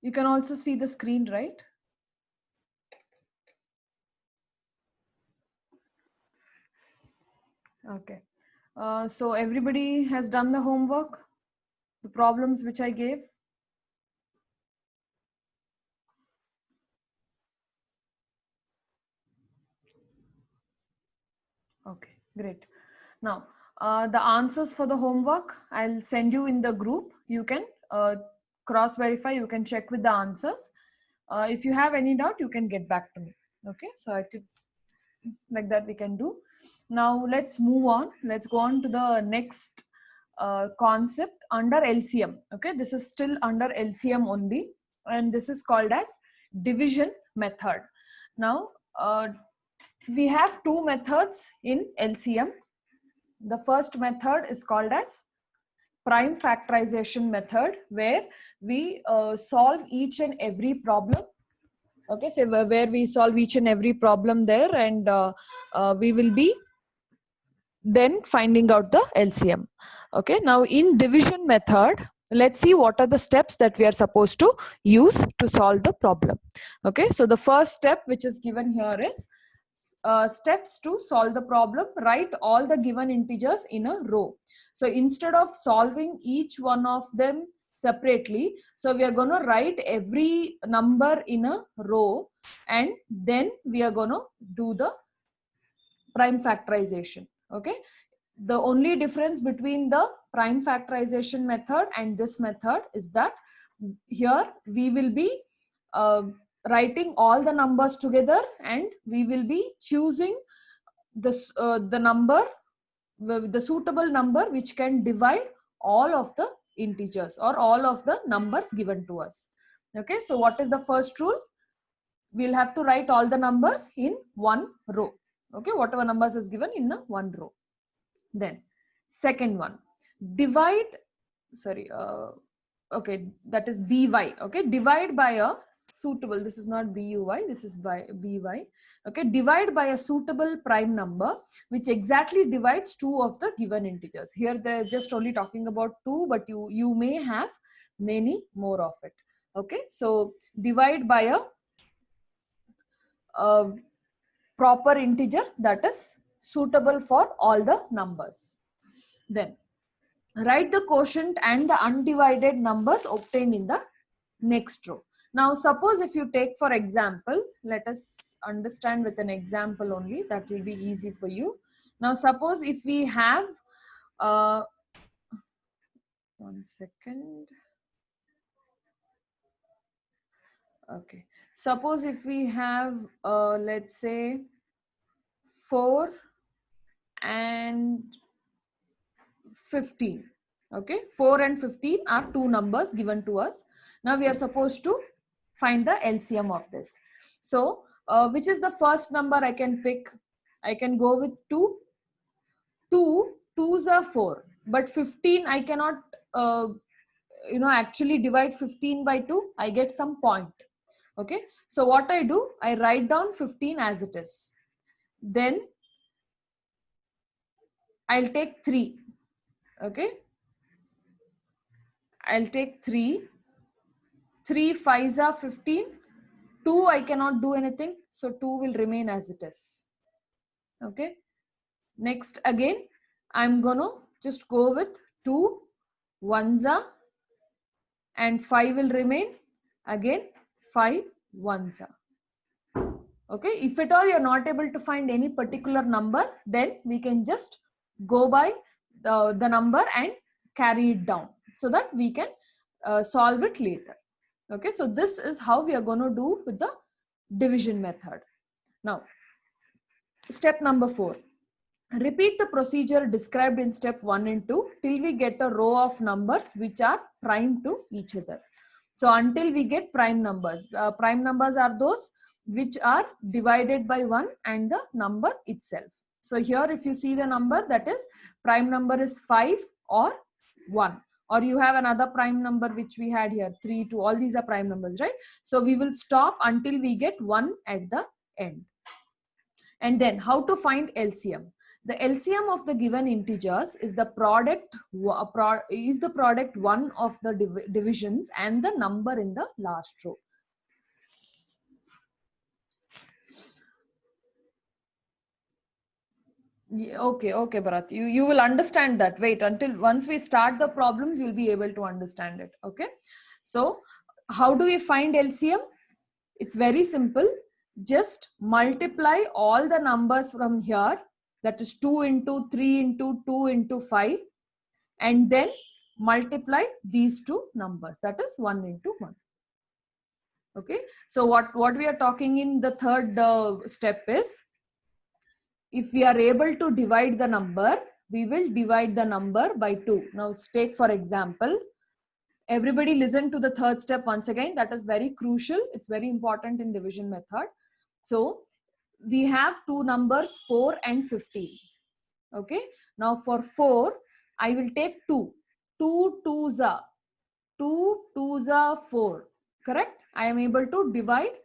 You can also see the screen, right? Okay. So everybody has done the homework, the problems which I gave. Okay, great. Now, the answers for the homework, I'll send you in the group. You can cross verify, you can check with the answers. If you have any doubt, you can get back to me. Okay, so I think like that we can do. Now, let's move on. Let's go on to the next concept under LCM. Okay, this is still under LCM only, and this is called as division method. Now, we have two methods in LCM. The first method is called as prime factorization method, where we solve each and every problem. Okay, so where we solve each and every problem there, and we will be then finding out the LCM. Okay, now in division method, let's see what are the steps that we are supposed to use to solve the problem. Okay, so the first step which is given here is steps to solve the problem. Write all the given integers in a row. So instead of solving each one of them separately, so we are going to write every number in a row, and then we are going to do the prime factorization. Okay, the only difference between the prime factorization method and this method is that here we will be writing all the numbers together, and we will be choosing this the number, the suitable number which can divide all of the integers or all of the numbers given to us. Okay, so what is the first rule? We'll have to write all the numbers in one row. Okay, whatever numbers is given in a one row. Then second one, divide, sorry, okay, that is by. Okay, divide by a suitable, this is not buy, this is by by. Okay, divide by a suitable prime number which exactly divides two of the given integers. Here they're just only talking about two, but you may have many more of it. Okay, so divide by a proper integer that is suitable for all the numbers. Then write the quotient and the undivided numbers obtained in the next row. Now suppose if you take for example, let us understand with an example only, that will be easy for you. Now suppose if we have one second. Okay, suppose if we have let's say 4 and 15. Okay, 4 and 15 are two numbers given to us. Now we are supposed to find the LCM of this. So which is the first number I can pick? I can go with 2. 2's are 4, but 15 I cannot actually divide 15 by 2. I get some point. Okay, so what I do, I write down 15 as it is. Then I'll take 3. Okay, I'll take 3. 3 5s are 15. 2 I cannot do anything, so 2 will remain as it is. Okay, next again I'm gonna just go with 2 1s are, and 5 will remain. Again 5 1s are. Okay, if at all you're not able to find any particular number, then we can just go by the number and carry it down so that we can solve it later. Okay, so this is how we are going to do with the division method. Now, step number 4. Repeat the procedure described in step 1 and 2 till we get a row of numbers which are prime to each other. So until we get prime numbers. Prime numbers are those which are divided by 1 and the number itself. So here if you see the number, that is prime number is 5 or 1. Or you have another prime number which we had here, 3, 2, all these are prime numbers, right? So we will stop until we get 1 at the end. And then how to find LCM? The LCM of the given integers is the product one of the divisions and the number in the last row. Okay, Bharat. You will understand that. Wait until once we start the problems, you'll be able to understand it. Okay. So how do we find LCM? It's very simple. Just multiply all the numbers from here. That is 2 into 3 into 2 into 5. And then multiply these two numbers. That is 1 into 1. Okay. So what we are talking in the third step is, if we are able to divide the number, we will divide the number by 2. Now take for example, everybody listen to the third step once again. That is very crucial. It's very important in division method. So we have two numbers 4 and 15. Okay. Now for 4, I will take 2. 2 2s are 2 2s are 4. Correct? I am able to divide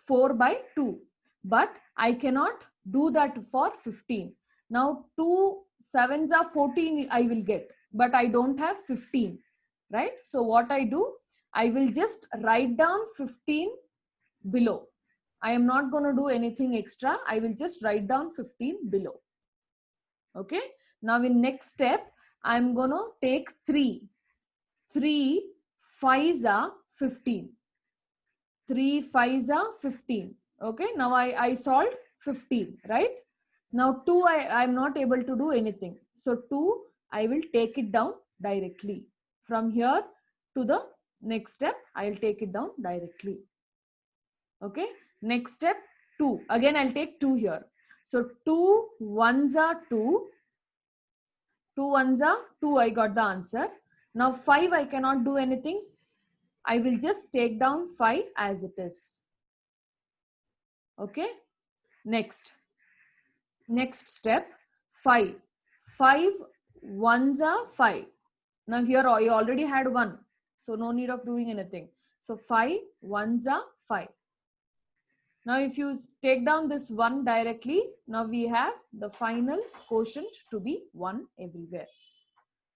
4 by 2. But I cannot do that for 15. Now 2 7s are 14 I will get, but I don't have 15, right? So what I do, I will just write down 15 below. I am not going to do anything extra. I will just write down 15 below. Okay. Now in next step, I'm going to take 3. 3 5s are 15. 3 5s are 15. Okay. Now I solved 15, right? Now 2, I'm not able to do anything. So 2, I will take it down directly. From here to the next step, I'll take it down directly. Okay. Next step, 2. Again, I'll take 2 here. So 2 1s are 2. 2 1s are 2. I got the answer. Now 5, I cannot do anything. I will just take down 5 as it is. Okay. Next step, 5. 5 1s are 5. Now here you already had 1. So no need of doing anything. So 5 1s are 5. Now if you take down this 1 directly, now we have the final quotient to be 1 everywhere.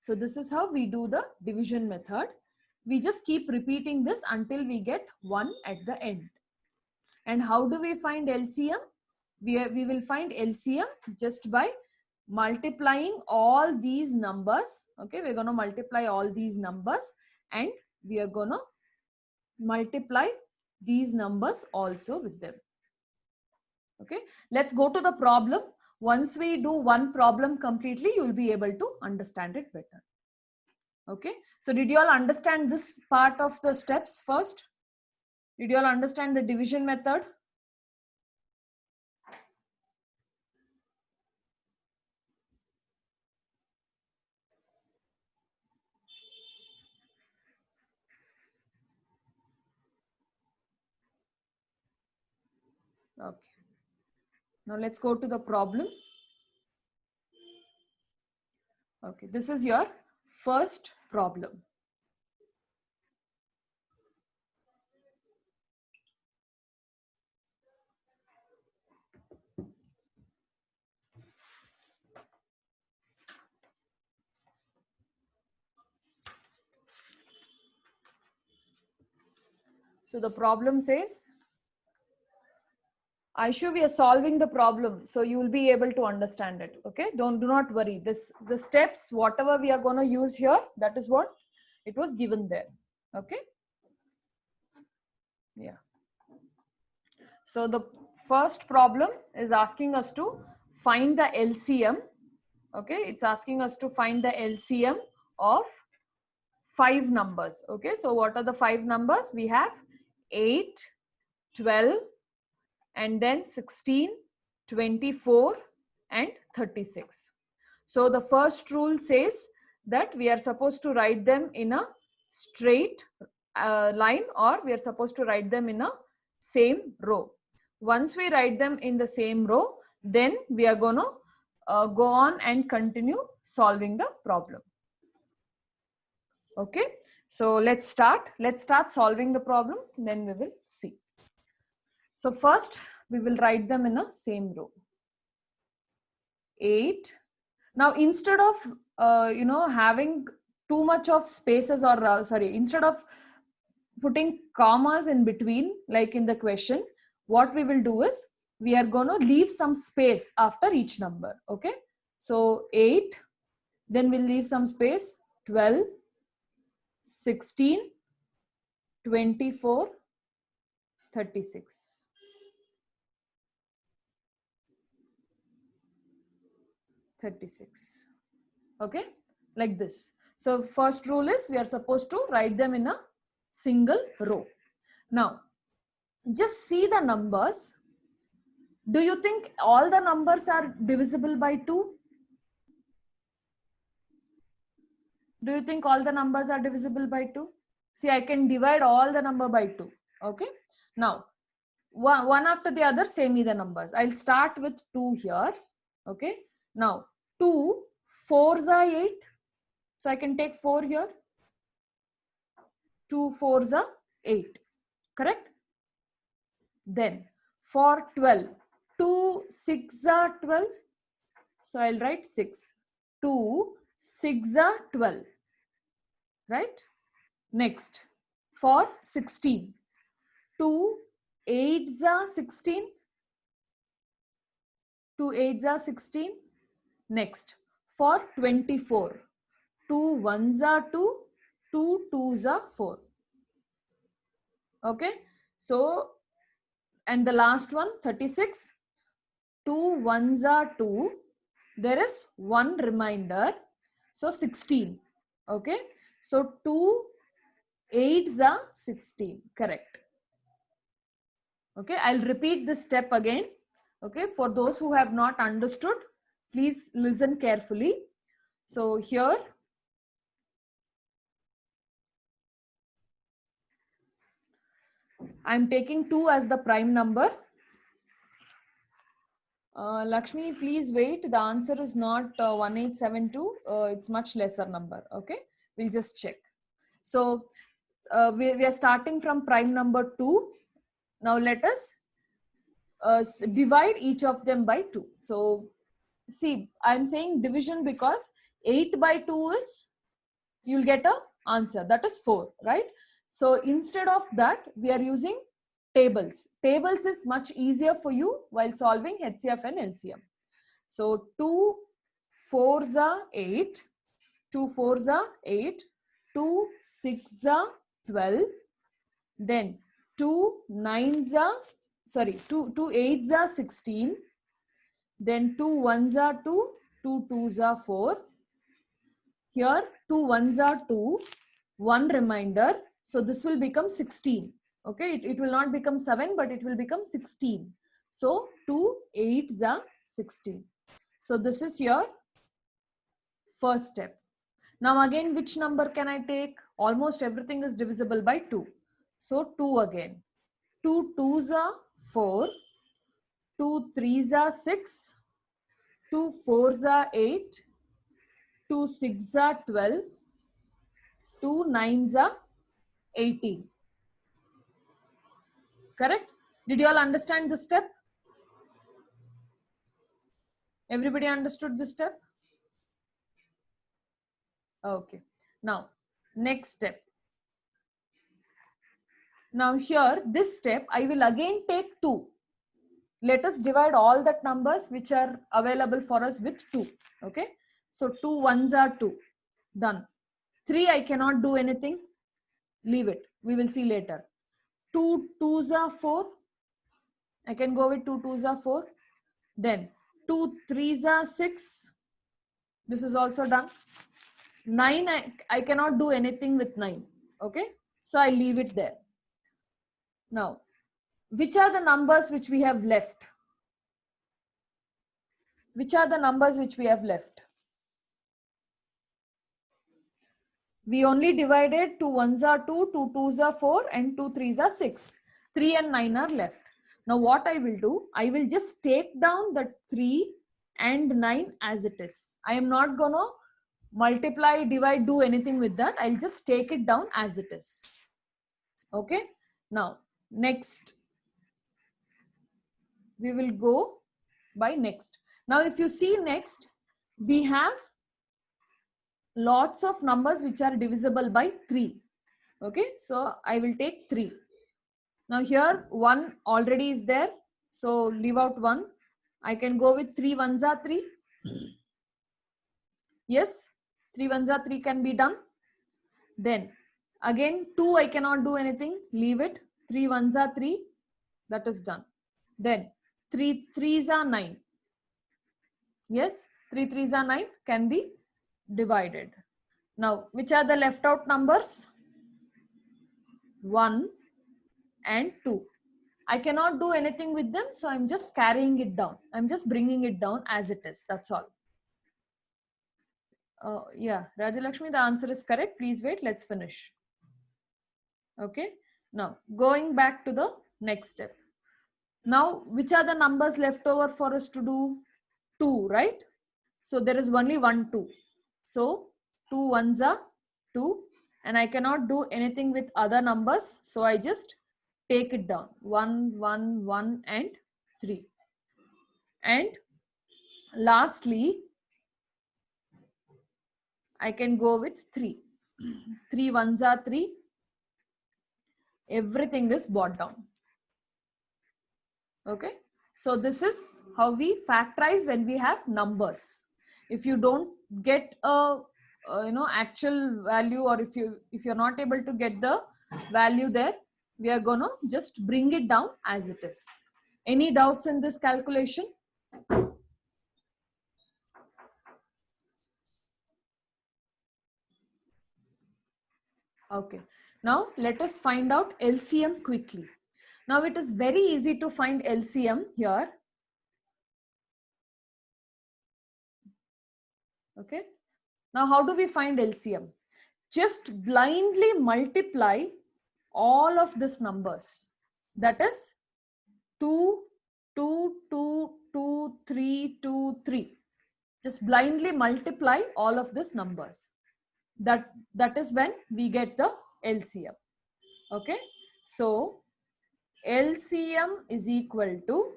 So this is how we do the division method. We just keep repeating this until we get 1 at the end. And how do we find LCM? We will find LCM just by multiplying all these numbers. Okay, we're going to multiply all these numbers and we are going to multiply these numbers also with them. Okay, let's go to the problem. Once we do one problem completely, you will be able to understand it better. Okay, so did you all understand this part of the steps first? Did you all understand the division method? Okay. Now let's go to the problem. Okay, this is your first problem. So the problem says, Aishu, we are solving the problem, so you will be able to understand it. Okay, do not worry. The steps, whatever we are going to use here, that is what it was given there. Okay. Yeah. So the first problem is asking us to find the LCM. Okay, it's asking us to find the LCM of 5 numbers. Okay, so what are the 5 numbers? We have 8, 12, and then 16, 24, and 36. So the first rule says that we are supposed to write them in a straight line, or we are supposed to write them in a same row. Once we write them in the same row, then we are going to go on and continue solving the problem. Okay, so let's start solving the problem, then we will see. So first we will write them in a same row. 8. Now instead of having too much of spaces, or instead of putting commas in between like in the question, what we will do is we are going to leave some space after each number. Okay, so 8, then we'll leave some space, 12, 16, 24, 36. 36. Okay, like this. So first rule is we are supposed to write them in a single row. Now just see the numbers. Do you think all the numbers are divisible by 2? Do you think all the numbers are divisible by 2? See, I can divide all the number by 2. Okay, now one after the other, say me the numbers. I'll start with 2 here. Okay, now 2 4s are 8, so I can take 4 here. 2 4s are 8, correct? Then for 12, 2 6 are 12, so I'll write 6. 2 6 are 12, right? Next, for 16, 2 8s are 16, 2 8s are 16. Next, for 24, 2 1s are 2, 2 2s are 4. Okay, so, and the last one, 36, 2 1s are 2, there is one remainder, so 16. Okay, so 2 8s are 16, correct? Okay, I'll repeat this step again. Okay, for those who have not understood, please listen carefully. So here, I'm taking 2 as the prime number. Lakshmi, please wait. The answer is not 1872. It's much lesser number. Okay, we'll just check. So we are starting from prime number 2. Now let us divide each of them by 2. So see, I'm saying division because 8 by 2 is, you'll get a answer, that is 4, right? So instead of that, we are using tables. Tables is much easier for you while solving HCF and LCM. So 2 4s are 8, 2 4s are 8, 2 6s are 12, then 2 9s are, 2 8s are 16, then 2 1s are 2, 2 2s are 4. Here 2 1s are 2, one remainder, so this will become 16. Okay, it will not become 7, but it will become 16. So 2 8s are 16. So this is your first step. Now again, which number can I take? Almost everything is divisible by 2. So 2 again. 2 2s are 4, 2 3s are 6, 2 4s are 8, 2 6s are 12, 2 9s are 18. Correct? Did you all understand this step? Everybody understood this step? Okay. Now, next step. Now here, this step, I will again take 2. Let us divide all that numbers which are available for us with 2. Okay. So 2 1s are 2. Done. 3, I cannot do anything. Leave it. We will see later. 2 2s are 4. I can go with 2 2s are 4. Then 2 3s are 6. This is also done. 9, I cannot do anything with 9. Okay. So I leave it there. Now, which are the numbers which we have left? Which are the numbers which we have left? We only divided 2 1s are 2, 2 2s are 4, and 2 3s are 6. 3 and 9 are left. Now what I will do, I will just take down the 3 and 9 as it is. I am not gonna multiply, divide, do anything with that. I'll just take it down as it is. Okay. Now, next. We will go by next. Now if you see next, we have lots of numbers which are divisible by 3. Okay, so I will take 3. Now here 1 already is there, so leave out 1. I can go with 3 ones are 3. Yes, 3 ones are 3 can be done. Then again 2 I cannot do anything, leave it. 3 ones are 3, that is done. Then 3 threes are 9. Yes, 3 threes are 9, can be divided. Now which are the left out numbers? 1 and 2. I cannot do anything with them, so I'm just carrying it down. I'm just bringing it down as it is, that's all. Yeah, Rajalakshmi, the answer is correct. Please wait, let's finish. Okay, now going back to the next step. Now, which are the numbers left over for us to do? 2, right? So there is only 1, 2. So 2 ones are 2, and I cannot do anything with other numbers. So I just take it down. 1, 1, 1 and 3. And lastly, I can go with 3. 3 ones are 3. Everything is brought down. Okay, so this is how we factorize when we have numbers. If you don't get a actual value, or if you're not able to get the value there, we are gonna just bring it down as it is. Any doubts in this calculation? Okay, now let us find out LCM quickly. Now it is very easy to find LCM here. Okay, now how do we find LCM? Just blindly multiply all of these numbers. That is 2, 2, 2, 2, 3, 2, 3. Just blindly multiply all of these numbers. That is when we get the LCM. Okay, so LCM is equal to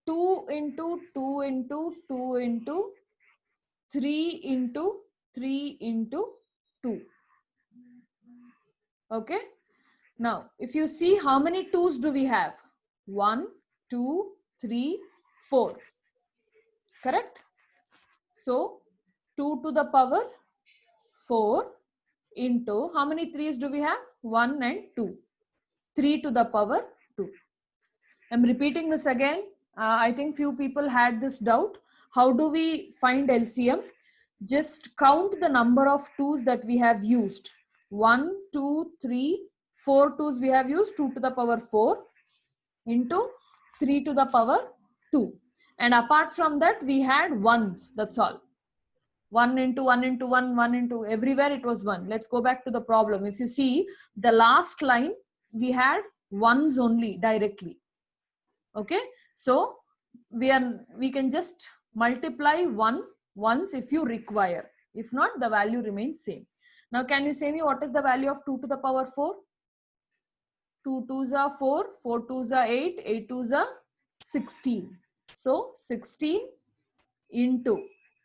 2 into 2 into 2 into 3 into 3 into 2. Okay, now if you see how many 2's do we have? 1, 2, 3, 4. Correct? So 2 to the power 4 into how many 3's do we have? 1 and 2. 3 to the power 2. I'm repeating this again. I think few people had this doubt. How do we find LCM? Just count the number of 2's that we have used. 1, 2, 3, 4 2's we have used. 2 to the power 4 into 3 to the power 2. And apart from that, we had 1's. That's all. 1 into 1 into 1, 1 into everywhere it was 1. Let's go back to the problem. If you see the last line, we had 1's only directly. Okay, so we can just multiply 1 once if you require. If not, the value remains same. Now can you say me what is the value of 2 to the power 4? 2 2's are 4, 4 2's are 8, 8 2's are 16. So 16 into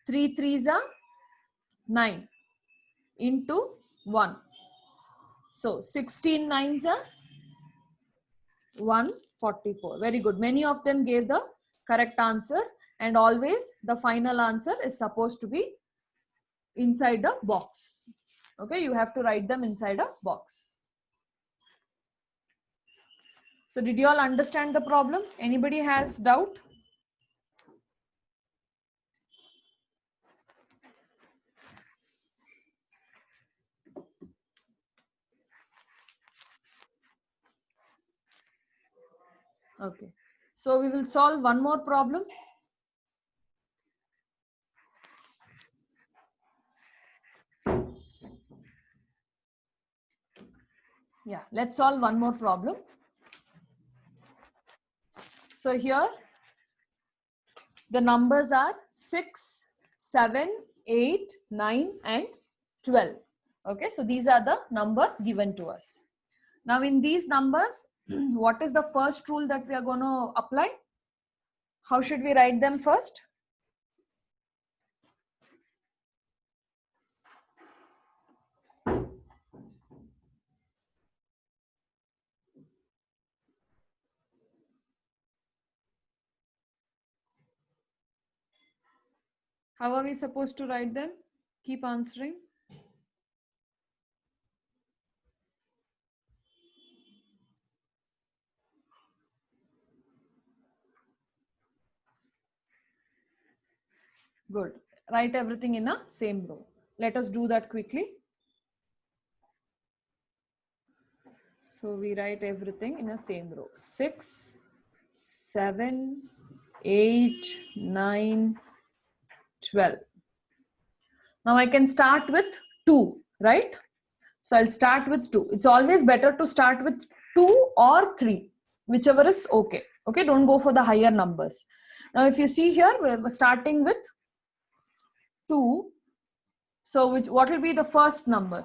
3 3's are 9 into 1. So 16 9's are 144. Very good. Many of them gave the correct answer, and always the final answer is supposed to be inside the box. Okay, you have to write them inside a box. So did you all understand the problem? Anybody has doubt? Okay, so we will solve one more problem. Yeah, let's solve one more problem. So here the numbers are 6, 7, 8, 9 and 12. Okay, so these are the numbers given to us. Now in these numbers, what is the first rule that we are going to apply? How should we write them first? How are we supposed to write them? Keep answering. Good. Write everything in a same row. Let us do that quickly. So we write everything in a same row. 6, 7, 8, 9, 12. Now I can start with 2, right? So I'll start with 2. It's always better to start with 2 or 3, whichever is okay. Okay, don't go for the higher numbers. Now if you see here, we're starting with 2. So what will be the first number?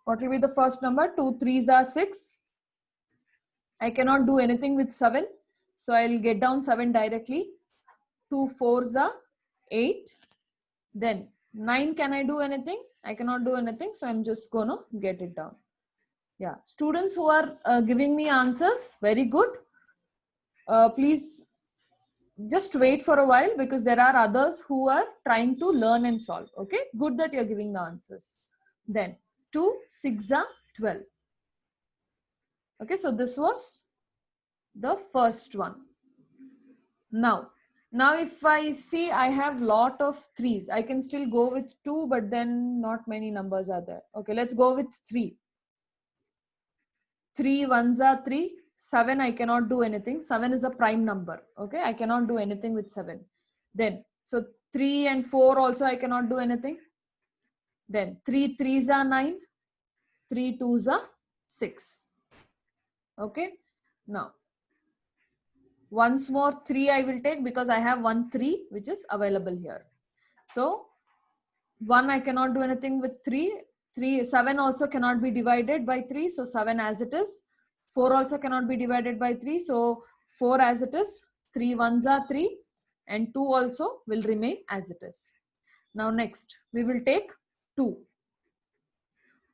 What will be the first number? 2 3s are 6. I cannot do anything with 7. So I'll get down 7 directly. 2 4s are 8. Then 9, can I do anything? I cannot do anything. So I'm just going to get it down. Yeah. Students who are giving me answers, very good. Please just wait for a while because there are others who are trying to learn and solve. Okay. Good that you're giving the answers. Then 2 6 are 12. Okay. So this was the first one. Now if I see I have lot of 3s, I can still go with 2, but then not many numbers are there. Okay, let's go with 3. 3 1s are 3. 7, I cannot do anything. 7 is a prime number. Okay, I cannot do anything with 7. Then, so 3 and 4 also I cannot do anything. Then 3 3s are 9. 3 2s are 6. Okay, now once more 3 I will take because I have 1 3 which is available here. So 1 I cannot do anything with 3. 7 also cannot be divided by 3. So 7 as it is. 4 also cannot be divided by 3. So 4 as it is. 3 1s are 3 and 2 also will remain as it is. Now next we will take 2.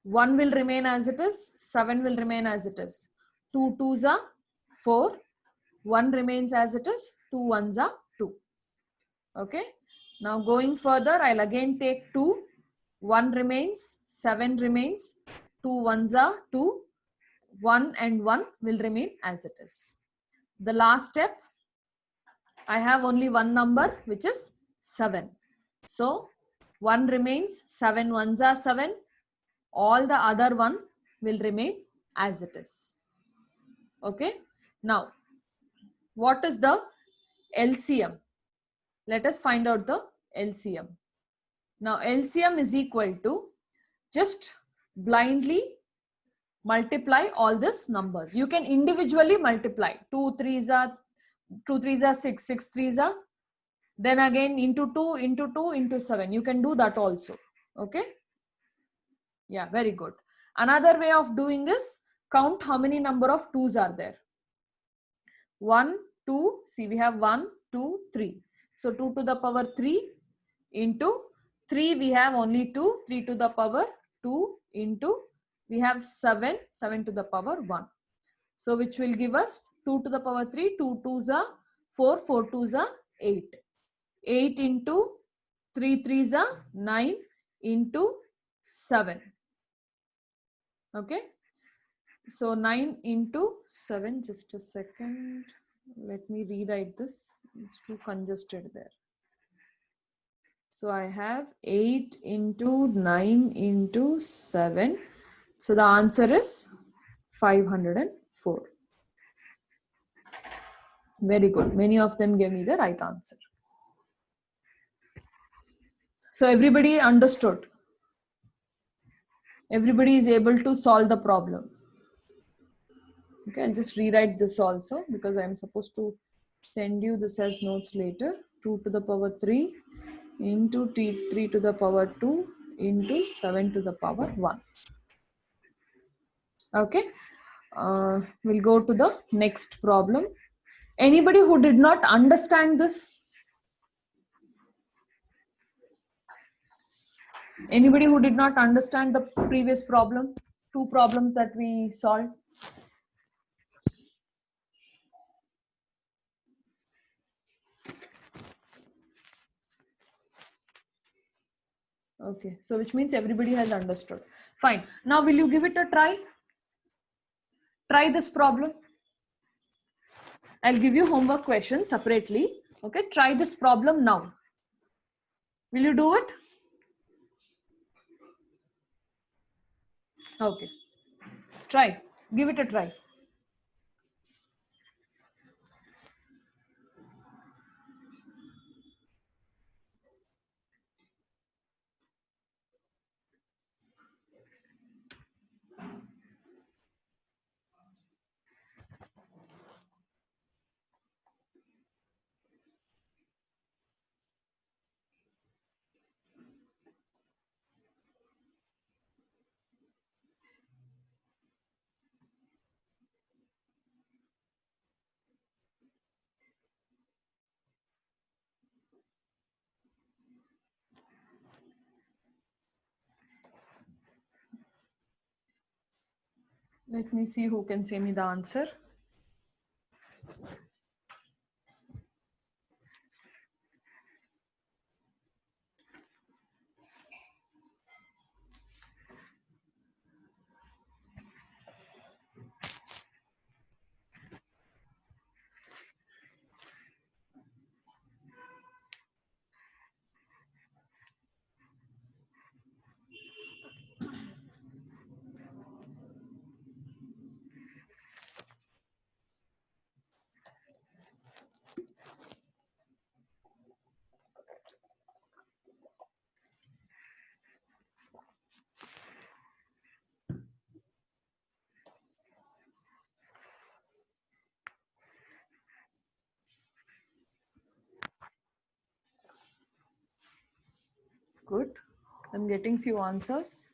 1 will remain as it is. 7 will remain as it is. 2 2s are 4. 1 remains as it is. 2 1s are 2. Okay. Now going further, I'll again take 2. 1 remains. 7 remains. 2 1s are 2. 1 and 1 will remain as it is. The last step, I have only one number which is 7. So 1 remains. 7 1s are 7. All the other 1 will remain as it is. Okay. Now, what is the LCM? Let us find out the LCM. Now LCM is equal to, just blindly multiply all these numbers. You can individually multiply. 2 3s are 6, 6 3s are, then again into 2 into 2 into 7. You can do that also. Okay. Yeah, very good. Another way of doing is count how many number of 2s are there. 1 2, see we have 1 2 3. So 2 to the power 3 into 3 we have only 2, 3 to the power 2 into we have 7, 7 to the power 1. So which will give us 2 to the power 3, 2 2s are 4, 4 2s are 8. 8 into 3 3s are 9 into 7. Okay. So 9 into 7, just a second. Let me rewrite this. It's too congested there. So I have 8 into 9 into 7. So the answer is 504. Very good. Many of them gave me the right answer. So everybody understood. Everybody is able to solve the problem. Okay, I'll just rewrite this also because I'm supposed to send you this as notes later. 2 to the power 3 into 3 to the power 2 into 7 to the power 1. Okay. We'll go to the next problem. Anybody who did not understand this? Anybody who did not understand the previous problem? Two problems that we solved? Okay, so which means everybody has understood. Fine. Now, will you give it a try? Try this problem. I'll give you homework questions separately. Okay, try this problem now. Will you do it? Okay. Try. Give it a try. Let me see who can say me the answer. Good. I'm getting few answers.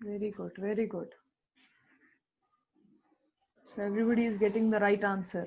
Very good, very good. So everybody is getting the right answer.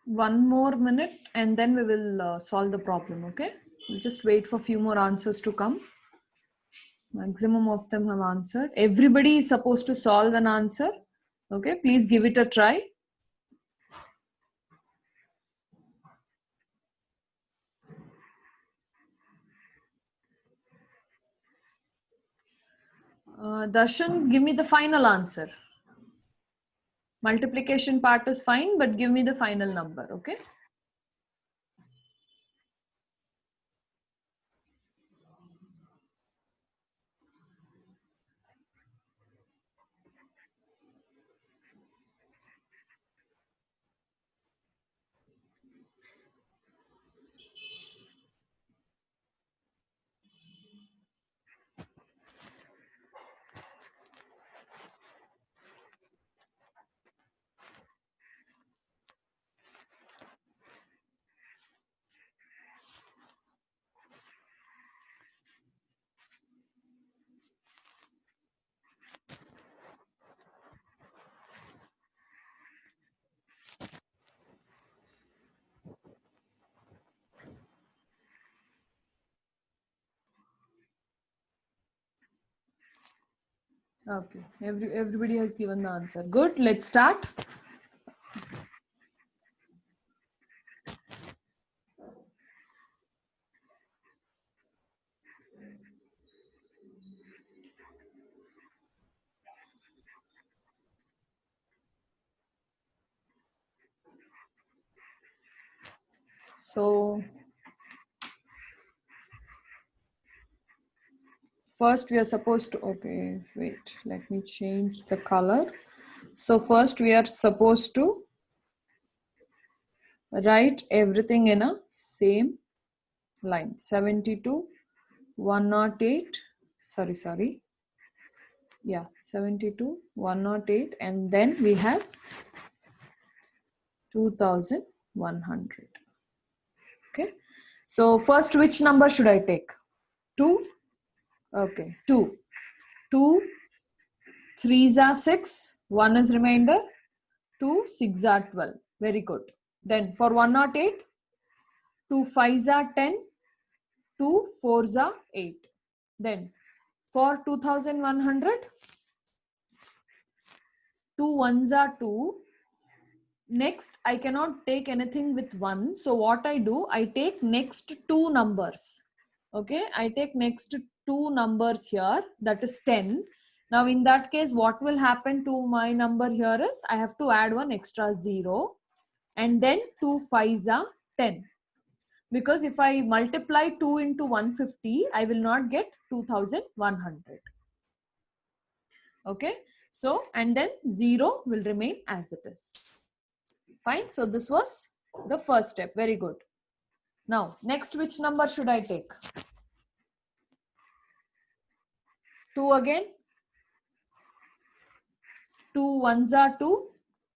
One more minute and then we will solve the problem, okay? We'll just wait for a few more answers to come. Maximum of them have answered. Everybody is supposed to solve an answer. Okay, please give it a try. Darshan, give me the final answer. Multiplication part is fine, but give me the final number, okay? Okay, everybody has given the answer. Good, let's start. So first we are supposed to, okay, wait, let me change the color. So first we are supposed to write everything in a same line. 72, 108, sorry. Yeah, 72, 108, and then we have 2100. Okay. So first, which number should I take? 2. Okay, 2. 2, 3s are 6, 1 is remainder, 2, 6 are 12. Very good. Then for 108, 2 5s are 10, 2 4s are 8. Then for 2100, 2 1s are 2. Next, I cannot take anything with 1. So what I do, I take next 2 numbers. Okay, I take next 2 numbers here, that is 10. Now in that case, what will happen to my number here is, I have to add one extra 0, and then 2 5s are 10. Because if I multiply 2 into 150, I will not get 2100. Okay, so and then 0 will remain as it is. Fine. So this was the first step. Very good. Now, next, which number should I take? 2 again. 2 1s are 2.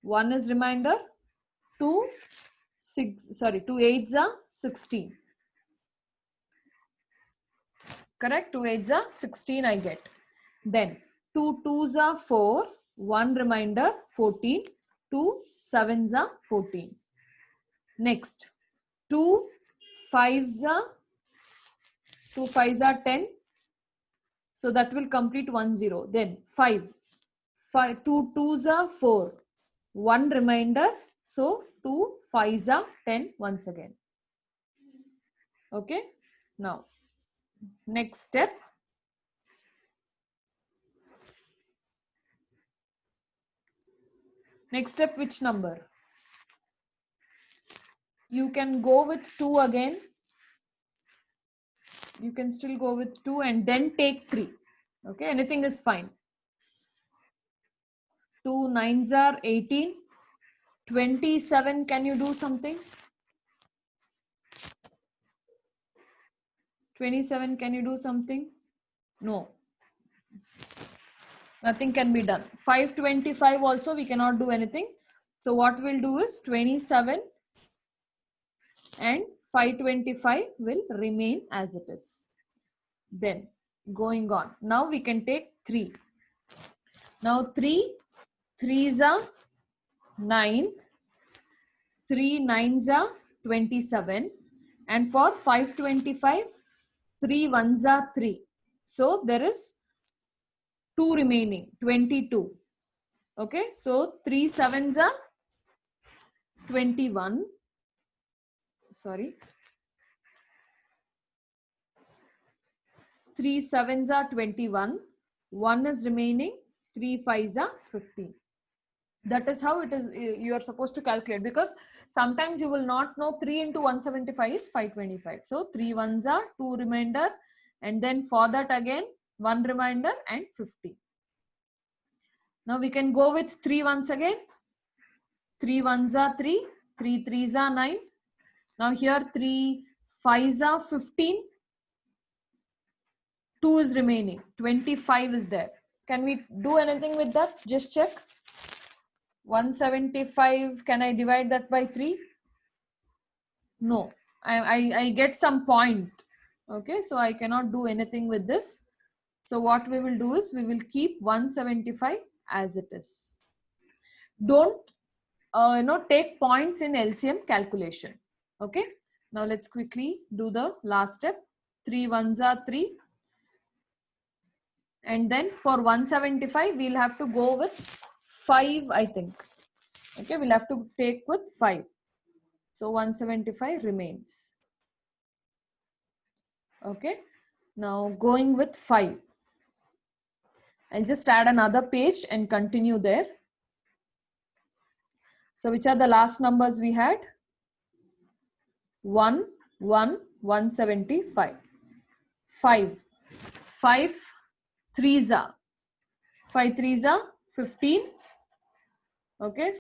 1 is remainder. 2 8s are 16. Correct? 2 8s are 16 I get. Then 2 2s are 4. 1 remainder 14. 2 7s are 14. Next, 2 5s are 10. So that will complete 1 0. Then 5. 2 2s are 4. 1 remainder. So 2 5s are 10 once again. Okay. Now, next step. Next step, which number? You can go with 2 again. You can still go with 2 and then take 3. Okay, anything is fine. 2 9s are 18. 27, can you do something? 27, can you do something? No. Nothing can be done. 525 also we cannot do anything. So what we'll do is 27 and 525 will remain as it is. Then going on. Now we can take 3. Now 3 3s are 9. 3 9s are 27. And for 525, 3 1s are 3. So there is 2 remaining, 22. Okay, so 3 7s are 21. Sorry. 3 7s are 21. 1 is remaining. 3 5s are 15. That is how it is. You are supposed to calculate, because sometimes you will not know 3 into 175 is 525. So 3 1s are 2 remainder, and then for that again 1 remainder and 50. Now we can go with 3 once again. 3 1s are 3. 3 3s are 9. Now here 3 5s are 15. 2 is remaining. 25 is there. Can we do anything with that? Just check. 175, can I divide that by 3? No, I get some point. Okay, so I cannot do anything with this. So what we will do is, we will keep 175 as it is. Don't take points in LCM calculation. Okay, now let's quickly do the last step. 3 1s are 3. And then for 175, we'll have to go with 5, I think. Okay, we'll have to take with 5. So 175 remains. Okay, now going with 5. I'll just add another page and continue there. So which are the last numbers we had? 175. 5 5 threes are 5 threes are 15. Okay,